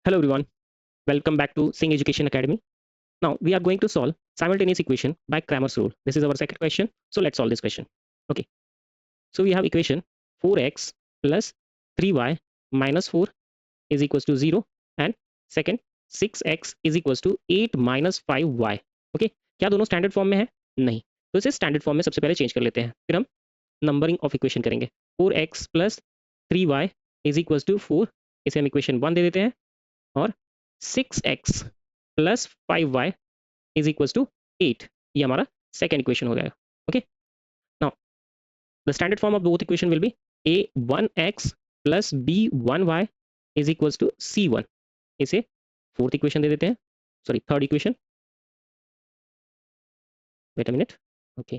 Hello everyone, welcome back to Sing Education Academy. Now we are going to solve simultaneous equation by Cramer's rule. This is our second question. So let's solve this question. Okay. So we have equation 4x plus 3y minus 4 is equals to 0 and second 6x is equals to 8 minus 5y. Okay. क्या दोनों standard form में है? नहीं. तो इसे standard form में सबसे पहले चेंज कर लेते हैं. फिर हम नंबरिंग ऑफ इक्वेशन करेंगे. 4x plus 3y is equals to 4. इसे हम इक्वेशन 1 दे देते हैं और 6x plus 5y is equals to 8. ये हमारा सेकेंड इक्वेशन हो जाएगा. Okay. Now the standard form of both equation will be a1x plus b1y is equals to c1. इसे फोर्थ इक्वेशन दे देते हैं, sorry third equation. Wait a minute. Okay,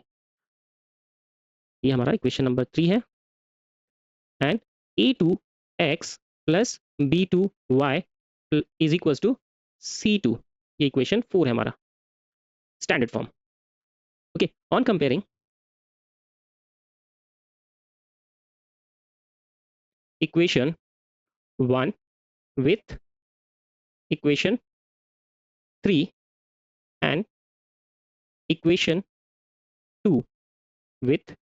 ये हमारा इक्वेशन नंबर 3 है. And a2x plus b2y is equals to c2. ये equation 4 है हमारा standard form. Okay, on comparing equation 1 with equation 3 and equation 2 with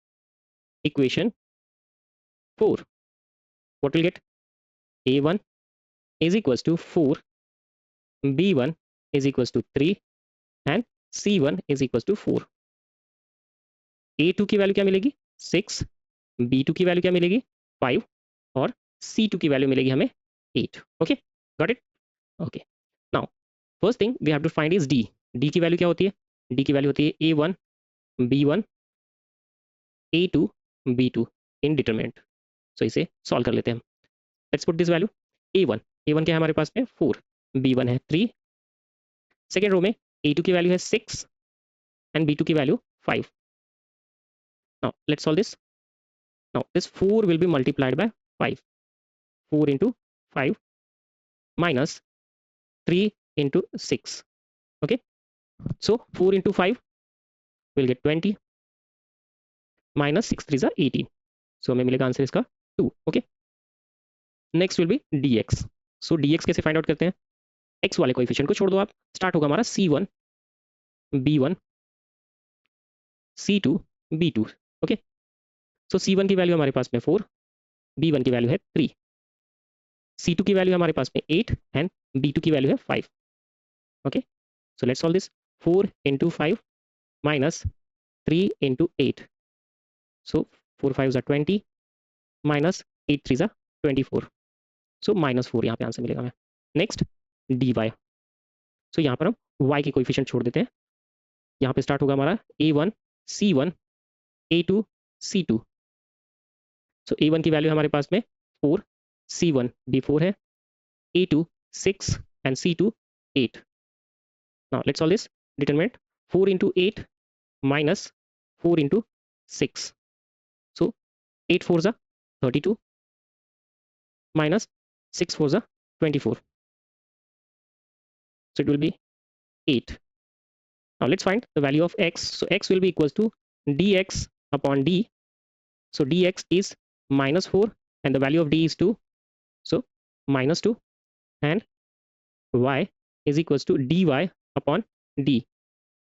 equation 4, what will get? A1 is equals to 4, B1 is equals to 3 and C1 is equals to 4. A2 की वैल्यू क्या मिलेगी? 6, B2 की वैल्यू क्या मिलेगी? 5 और C2 की वैल्यू मिलेगी हमें 8. Okay, got it. Okay, now first thing we have to find is D. D की वैल्यू क्या होती है? डी की वैल्यू होती है A1 B1 A2 B2 इन डिटरमिनेंट. सो इसे सॉल्व कर लेते हैं हम. Let's put this value. A1 A1 क्या है हमारे पास में? 4, B1 है 3. सेकेंड रो में A2 की वैल्यू है 6 एंड B2 की value 5. Now let's solve this. Now this 4 will be multiplied by 5. 4 into 5 minus 3 into 6. Okay, so 4 into 5 will get 20 minus 6 3 is 18. So हमें मिलेगा आंसर इसका 2. Okay, next will be dx. So dx कैसे find out करते हैं? x वाले coefficient को छोड़ दो आप. स्टार्ट होगा हमारा c1 b1 c2 b2. Okay, सो c1 की वैल्यू हमारे पास में 4, b1 की वैल्यू है 3, c2 की वैल्यू हमारे पास में 8 एंड b2 की वैल्यू है 5. Okay, so let's solve this. 4 into 5 minus 3 into 8. So 4 5s are 20 minus 8 3s are 24. So minus 4 यहाँ पे आंसर मिलेगा हमें. Next dy. सो यहाँ पर हम y के कोएफिशिएंट छोड़ देते हैं. यहाँ पे स्टार्ट होगा हमारा a1 c1 a2 c2. सो a1 की वैल्यू हमारे पास में 4, c1 भी 4 है, a2 6 and c2 8. Now let's solve this. Determinant 4 into 8 minus 4 into 6. So 8 4s are 32 minus 6 4s are 24. So it will be 8. Now let's find the value of x. So x will be equals to dx upon d. So dx is minus 4 and the value of d is 2. So minus 2 and y is equals to dy upon d.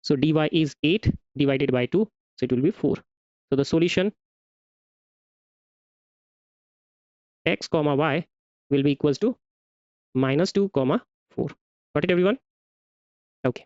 So dy is 8 divided by 2. So it will be 4. So the solution x comma y will be equals to minus 2 comma 4. Got it everyone? Okay.